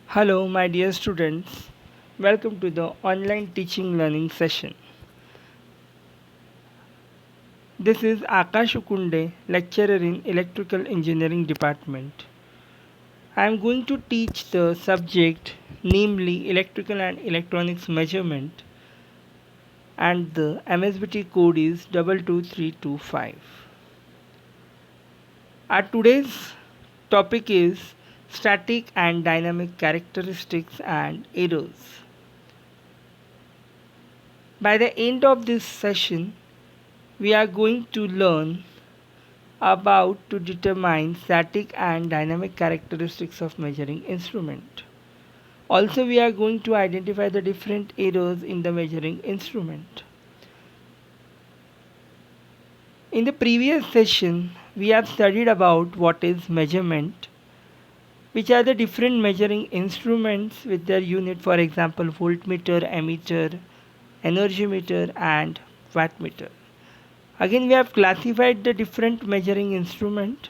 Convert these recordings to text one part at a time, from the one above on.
Hello, my dear students. Welcome to the online teaching learning session. This is Akash Ukunde, lecturer in Electrical Engineering Department. I am going to teach the subject, namely Electrical and Electronics Measurement, and the MSBT code is 22325. Our today's topic is static and dynamic characteristics and errors. By the end of this session, we are going to learn about to determine static and dynamic characteristics of measuring instrument. Also, we are going to identify the different errors in the measuring instrument. In the previous session, we have studied about what is measurement, which are the different measuring instruments with their unit, for example, voltmeter, ammeter, energy meter, and wattmeter. Again, we have classified the different measuring instrument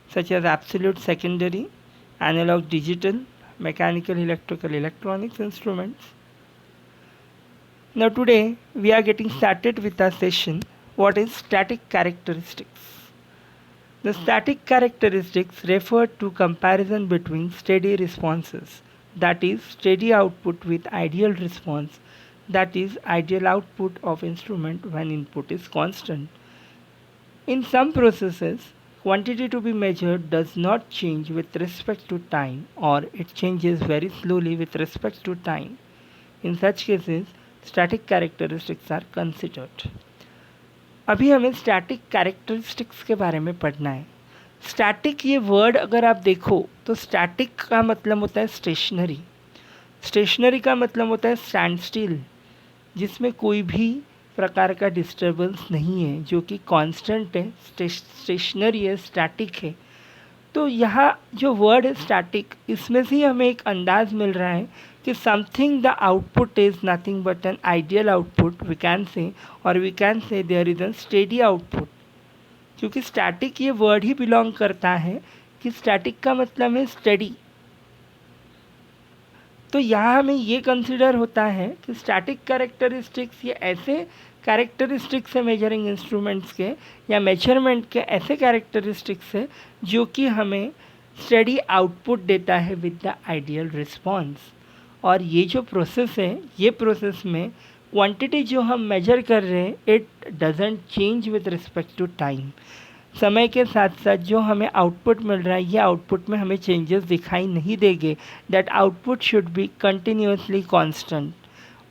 such as absolute, secondary, analog, digital, mechanical, electrical, electronics instruments. Now today we are getting started with our session. What is static characteristics? The static characteristics refer to comparison between steady responses, that is steady output with ideal response, that is ideal output of instrument when input is constant. In some processes, quantity to be measured does not change with respect to time, or it changes very slowly with respect to time. In such cases, static characteristics are considered. अभी हमें static characteristics के बारे में पढ़ना है. Static ये word अगर आप देखो तो स्टैटिक का मतलब होता है स्टेशनरी. स्टेशनरी का मतलब होता है स्टैंड स्टिल, जिसमें कोई भी प्रकार का डिस्टर्बेंस नहीं है, जो कि कांस्टेंट है, स्टेशनरी है, स्टैटिक है. तो यहाँ जो वर्ड है स्टैटिक, इसमें से ही हमें एक अंदाज़ मिल रहा है कि something the output is nothing but an ideal output we can say, और we can say there is a steady output. क्योंकि स्टैटिक ये वर्ड ही बिलोंग करता है कि स्टैटिक का मतलब है स्टडी. तो यहाँ हमें ये कंसिडर होता है कि स्टैटिक कैरेक्टरिस्टिक्स ये ऐसे कैरेक्टरिस्टिक्स है मेजरिंग इंस्ट्रूमेंट्स के या मेजरमेंट के ऐसे कैरेक्टरिस्टिक्स है जो कि हमें स्टडी आउटपुट देता है विद द आइडियल रिस्पॉन्स. और ये जो प्रोसेस है, ये प्रोसेस में क्वांटिटी जो हम मेजर कर रहे हैं it doesn't change with respect to time. समय के साथ साथ जो हमें आउटपुट मिल रहा है, ये आउटपुट में हमें चेंजेस दिखाई नहीं देंगे. That output should be continuously constant,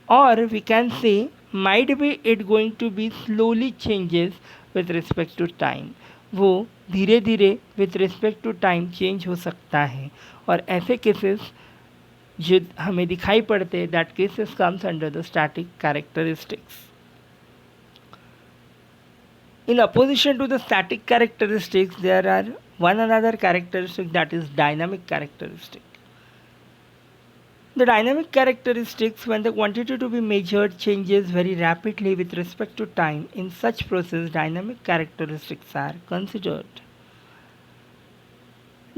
और we can say might be it going to be slowly changes with respect to time. वो धीरे धीरे with respect to time change हो सकता है. और ऐसे केसेस जो हमें दिखाई पड़ते हैं, that cases comes under the static characteristics. In opposition to the static characteristics, there are one another characteristic, that is dynamic characteristic. The dynamic characteristics, when the quantity to be measured changes very rapidly with respect to time, in such process dynamic characteristics are considered.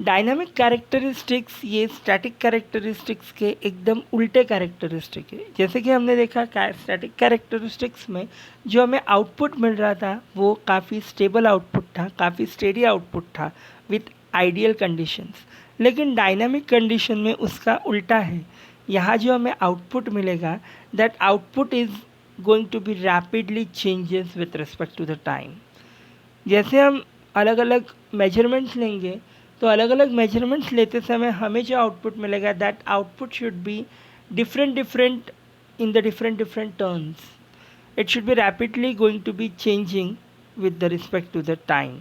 Dynamic characteristics ये static characteristics के एकदम उल्टे characteristic है. जैसे कि हमने देखा static characteristics में जो हमें आउटपुट मिल रहा था वो काफ़ी स्टेबल आउटपुट था, काफ़ी स्टेडी आउटपुट था विथ आइडियल कंडीशंस. लेकिन डायनामिक कंडीशन में उसका उल्टा है. यहाँ जो हमें आउटपुट मिलेगा, that output is going to be rapidly changes with respect to the time. जैसे हम अलग अलग मेजरमेंट्स लेंगे तो अलग अलग मेजरमेंट्स लेते समय हमें जो आउटपुट मिलेगा, that output should be different in the different turns. It should be rapidly going to be changing with the respect to the time,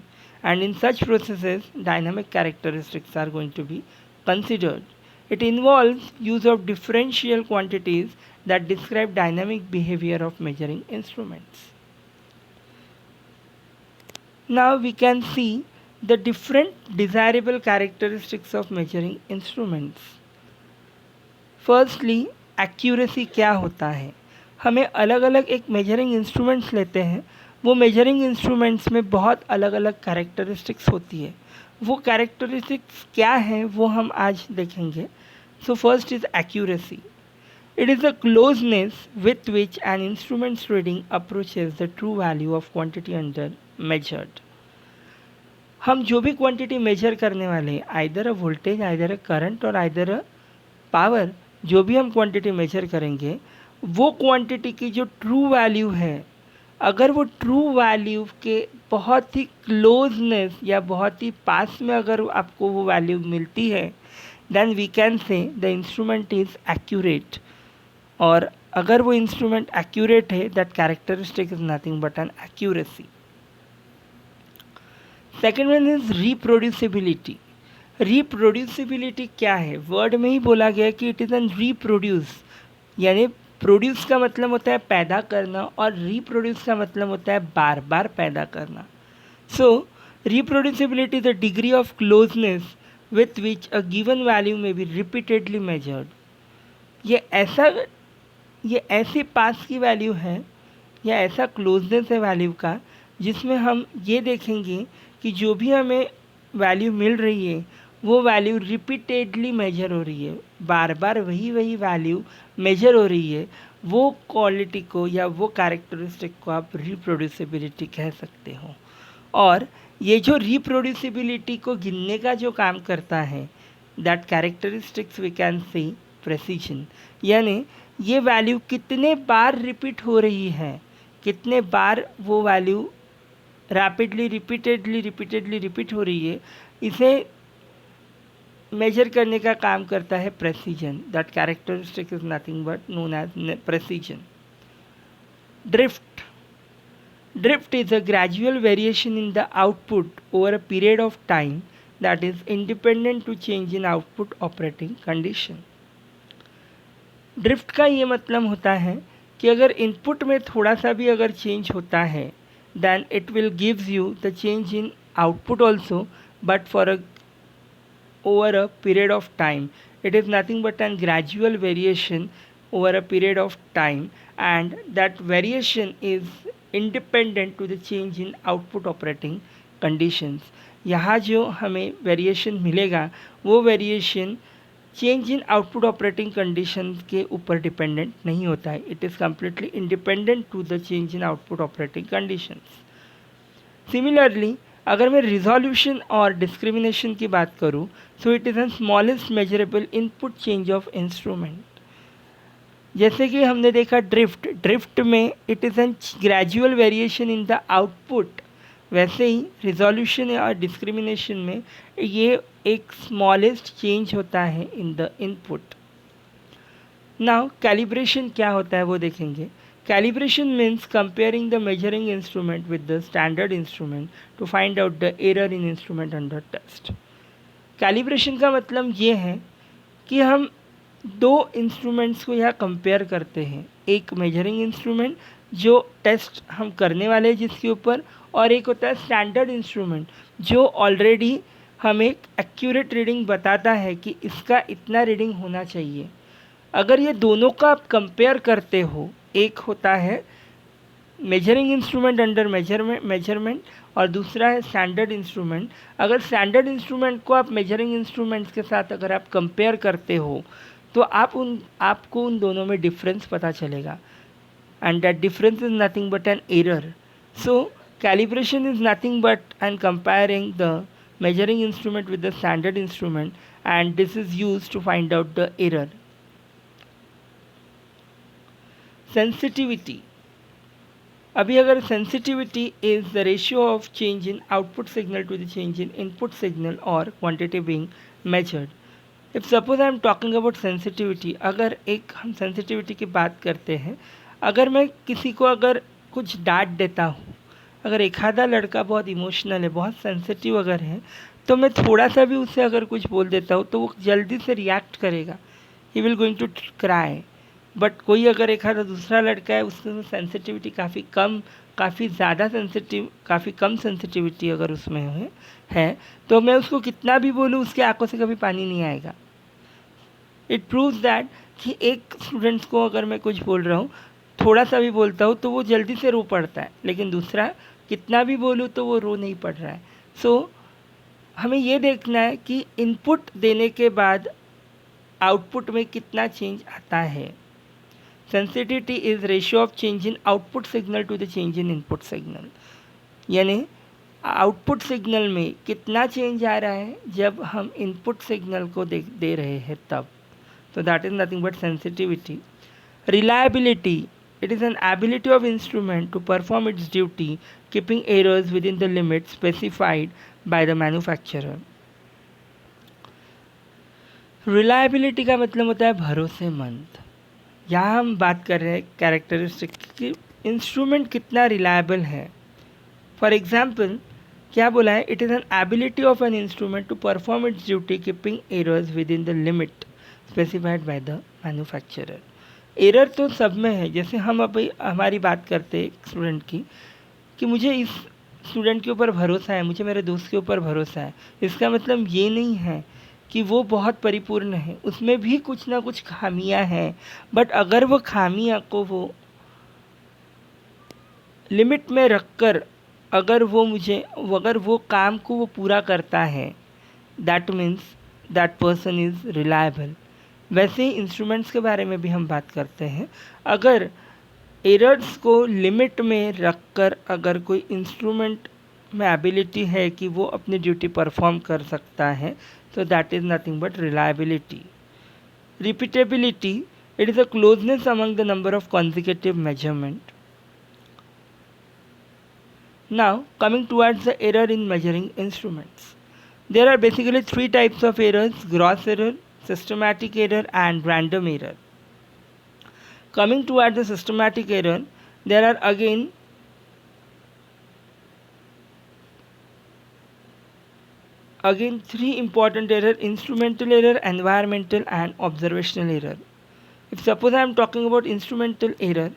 and in such processes dynamic characteristics are going to be considered. It involves use of differential quantities that describe dynamic behavior of measuring instruments. Now we can see the different desirable characteristics of measuring instruments. Firstly, accuracy क्या होता है. हमें अलग अलग एक measuring instruments लेते हैं, वो मेजरिंग इंस्ट्रूमेंट्स में बहुत अलग अलग कैरेक्टरिस्टिक्स होती है. वो कैरेक्टरिस्टिक्स क्या हैं वो हम आज देखेंगे. So first is accuracy. It is the closeness with which an instrument's reading approaches the true value of quantity under measured. हम जो भी क्वांटिटी मेजर करने वाले हैं, either a voltage, either a current और आइदर अ पावर, जो भी हम क्वांटिटी मेजर करेंगे, वो क्वांटिटी की जो ट्रू वैल्यू है, अगर वो ट्रू वैल्यू के बहुत ही क्लोजनेस या बहुत ही पास में अगर आपको वो वैल्यू मिलती है, then we can say the instrument is accurate. और अगर वो इंस्ट्रूमेंट एक्यूरेट है, that characteristic is nothing but an accuracy. Second one is reproducibility. Reproducibility क्या है? वर्ड में ही बोला गया कि इट इज़ एन रिप्रोड्यूस, यानी प्रोड्यूस का मतलब होता है पैदा करना और रिप्रोड्यूस का मतलब होता है बार बार पैदा करना. So reproducibility the degree of closeness with which a given value may be repeatedly measured. ये ऐसी पास की वैल्यू है या ऐसा क्लोजनेस है वैल्यू का, जिसमें हम ये देखेंगे कि जो भी हमें वैल्यू मिल रही है वो वैल्यू रिपीटेडली मेजर हो रही है, बार बार वही वैल्यू मेजर हो रही है. वो क्वालिटी को या वो कैरेक्टरिस्टिक को आप रिप्रोड्यूसिबिलिटी कह सकते हो. और ये जो रिप्रोड्यूसिबिलिटी को गिनने का जो काम करता है, that characteristics we can see precision, यानी ये वैल्यू कितने बार रिपीट हो रही है, कितने बार वो वैल्यू रैपिडली रिपीटेडली रिपीट हो रही है, इसे मेजर करने का काम करता है precision. That characteristic is nothing but known as precision. Drift is a gradual variation in the output over a period of time that is independent to change in output operating condition. Drift का ये मतलब होता है कि अगर input में थोड़ा सा भी अगर चेंज होता है, then it will gives you the change in output also, but for over a period of time. It is nothing but an gradual variation over a period of time, and that variation is independent to the change in output operating conditions. यहाँ जो हमें variation मिलेगा वो variation change in output operating condition के ऊपर dependent नहीं होता है. It is completely independent to the change in output operating conditions. Similarly अगर मैं रिजोल्यूशन और डिस्क्रिमिनेशन की बात करूँ, so it is an smallest measurable input change of instrument. जैसे कि हमने देखा ड्रिफ्ट में it is an gradual variation in the output, वैसे ही रिजोल्यूशन और डिस्क्रिमिनेशन में ये एक स्मॉलेस्ट चेंज होता है in the input. Now calibration क्या होता है वो देखेंगे. Calibration means comparing the measuring instrument with the standard instrument to find out the error in instrument under test. Calibration का मतलब ये है कि हम दो इंस्ट्रूमेंट्स को यहाँ कंपेयर करते हैं. एक मेजरिंग इंस्ट्रूमेंट जो टेस्ट हम करने वाले हैं जिसके ऊपर, और एक होता है स्टैंडर्ड इंस्ट्रूमेंट जो ऑलरेडी हमें एक्यूरेट रीडिंग बताता है कि इसका इतना रीडिंग होना चाहिए. अगर ये दोनों का आप कंपेयर करते हो, एक होता है मेजरिंग इंस्ट्रूमेंट अंडर मेजरमेंट और दूसरा है स्टैंडर्ड इंस्ट्रूमेंट. अगर स्टैंडर्ड इंस्ट्रूमेंट को आप मेजरिंग इंस्ट्रूमेंट्स के साथ अगर आप कंपेयर करते हो तो आपको उन दोनों में डिफरेंस पता चलेगा, and that difference is nothing but an error. So calibration is nothing but and comparing the measuring instrument with the standard instrument, and this is used to find out the error. Sensitivity. अभी अगर sensitivity is the ratio of change in output signal to the change in input signal or quantity being measured. If suppose I am talking about sensitivity, अगर एक हम sensitivity की बात करते हैं, अगर मैं किसी को अगर कुछ डांट देता हूँ, अगर एक आधा लड़का बहुत इमोशनल है, बहुत सेंसिटिव अगर है, तो मैं थोड़ा सा भी उससे अगर कुछ बोल देता हूँ तो वो जल्दी से रिएक्ट करेगा, he will going to cry. But कोई अगर एक आधा दूसरा लड़का है, उसमें सेंसिटिविटी काफ़ी ज़्यादा सेंसिटिव, काफ़ी कम सेंसिटिविटी अगर उसमें है तो मैं उसको कितना भी बोलूँ उसके आंखों से कभी पानी नहीं आएगा. इट प्रूव्स दैट कि एक स्टूडेंट्स को अगर मैं कुछ बोल रहा हूँ, थोड़ा सा भी बोलता हूँ तो वो जल्दी से रो पड़ता है, लेकिन दूसरा कितना भी बोलूँ तो वो रो नहीं पड़ रहा है. सो हमें ये देखना है कि इनपुट देने के बाद आउटपुट में कितना चेंज आता है। Sensitivity is ratio of change in output signal to the change in input signal, यानी आउटपुट सिग्नल में कितना चेंज आ रहा है जब हम इनपुट सिग्नल को दे रहे हैं तब। तो that is nothing but sensitivity. Reliability, it is an ability of instrument to perform its duty keeping errors within the limits specified by the manufacturer। Reliability का मतलब होता है भरोसेमंद। यहाँ हम बात कर रहे हैं कैरेक्टरिस्टिक कि इंस्ट्रूमेंट कितना रिलायबल है। फॉर एग्जाम्पल क्या बोला है, it is an ability of an instrument to perform its duty keeping errors within the limit specified by the manufacturer. Error तो सब में है, जैसे हम अभी हमारी बात करते हैं स्टूडेंट की कि मुझे इस स्टूडेंट के ऊपर भरोसा है, मुझे मेरे दोस्त के ऊपर भरोसा है, इसका मतलब ये नहीं है कि वो बहुत परिपूर्ण है, उसमें भी कुछ ना कुछ खामियां हैं। बट अगर वो खामियां को वो लिमिट में रखकर अगर वो काम को वो पूरा करता है, that means that person is reliable. वैसे ही इंस्ट्रूमेंट्स के बारे में भी हम बात करते हैं। अगर एरर्स को लिमिट में रखकर अगर कोई इंस्ट्रूमेंट में एबिलिटी है कि वो अपनी ड्यूटी परफॉर्म कर सकता है, तो that is nothing but reliability. Repeatability, it is a closeness among the number of consecutive measurement. Now coming towards the error in measuring instruments, there are basically 3 types of errors: gross error, systematic error and random error. Coming toward the systematic error, there are again three important error: instrumental error, environmental and observational error. If suppose I am talking about instrumental error,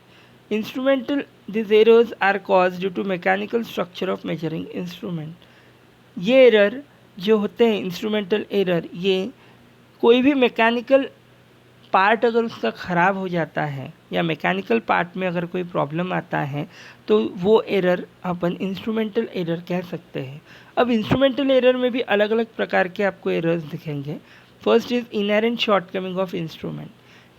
these errors are caused due to mechanical structure of measuring instrument. ये error जो होते हैं instrumental error, ये कोई भी mechanical part अगर उसका ख़राब हो जाता है या मैकेनिकल पार्ट में अगर कोई प्रॉब्लम आता है तो वो एरर अपन इंस्ट्रूमेंटल एरर कह सकते हैं। अब इंस्ट्रूमेंटल एरर में भी अलग अलग प्रकार के आपको एरर्स दिखेंगे। First is inherent shortcoming of instrument.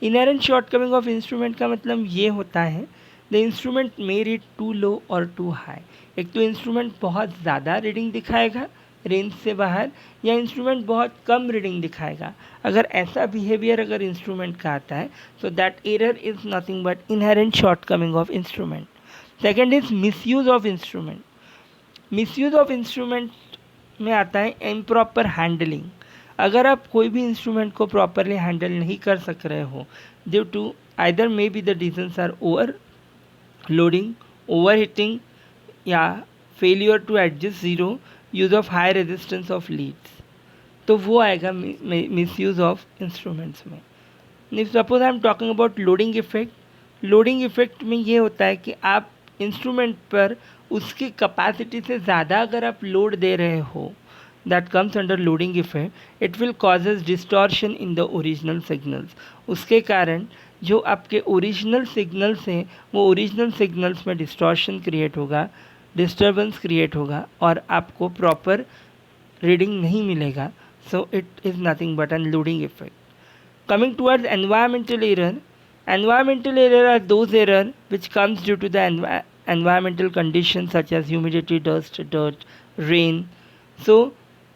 Inherent shortcoming of instrument का मतलब ये होता है the instrument may read too low और टू हाई। एक तो इंस्ट्रूमेंट बहुत ज़्यादा रीडिंग दिखाएगा रेंज से बाहर, या इंस्ट्रूमेंट बहुत कम रीडिंग दिखाएगा। अगर ऐसा बिहेवियर अगर इंस्ट्रूमेंट का आता है तो that error is nothing but inherent shortcoming of instrument. Second is misuse of instrument. Misuse of instrument में आता है इम्प्रॉपर हैंडलिंग। अगर आप कोई भी इंस्ट्रूमेंट को प्रॉपरली हैंडल नहीं कर सक रहे हो due to either may be the reasons are overloading, overheating या failure to adjust zero, use of high resistance of leads, तो वो आएगा मिसयूज़ ऑफ इंस्ट्रूमेंट्स में। If suppose I am talking about loading effect, loading effect में ये होता है कि आप इंस्ट्रूमेंट पर उसकी कैपेसिटी से ज़्यादा अगर आप लोड दे रहे हो, that comes under loading effect. It will causes distortion in the original signals. उसके कारण जो आपके ओरिजिनल सिग्नल्स हैं वो ओरिजिनल सिग्नल्स में डिस्टॉर्शन क्रिएट होगा, डिस्टर्बेंस क्रिएट होगा और आपको प्रॉपर रीडिंग नहीं मिलेगा। So it is nothing but an loading effect. Coming towards environmental error, environmental error are those error which comes due to the environmental condition such as humidity, dust, dirt, rain. सो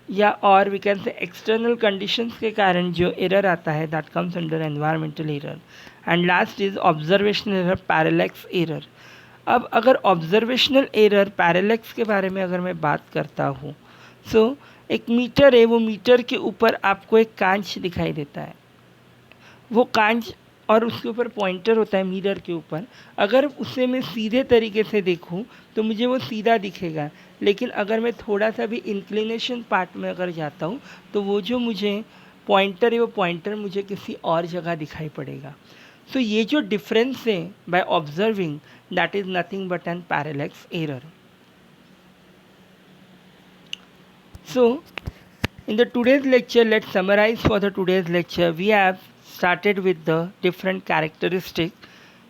या और we can say external conditions के कारण जो error आता है that comes under environmental error. And last is observational error, parallax error. अब अगर observational error parallax के बारे में अगर मैं बात करता हूँ, सो एक मीटर है, वो मीटर के ऊपर आपको एक कांच दिखाई देता है, वो कांच और उसके ऊपर पॉइंटर होता है मिरर के ऊपर। अगर उसे मैं सीधे तरीके से देखूं तो मुझे वो सीधा दिखेगा, लेकिन अगर मैं थोड़ा सा भी इंक्लिनेशन पार्ट में अगर जाता हूँ तो वो जो मुझे पॉइंटर है वो पॉइंटर मुझे किसी और जगह दिखाई पड़ेगा। सो ये जो डिफरेंस है by observing, that is nothing but an parallax error. So in the today's lecture, let's summarize for the today's lecture. We have started with the different characteristics,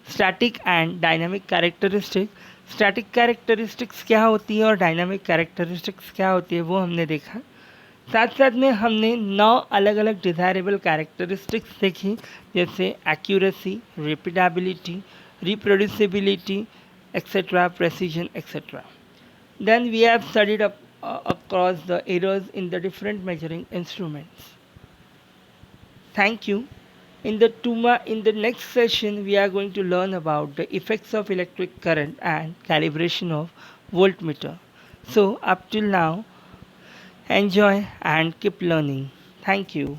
static and dynamic characteristics. Static characteristics क्या होती है और dynamic characteristics क्या होती है वो हमने देखा। साथ साथ में हमने 9 अलग अलग डिज़ायरेबल कैरेक्टरिस्टिक्स देखी, जैसे accuracy, repeatability, reproducibility, etc., precision, etc. Then we have studied across the errors in the different measuring instruments. Thank you. In the next session, we are going to learn about the effects of electric current and calibration of voltmeter. So, up till now, enjoy and keep learning. Thank you.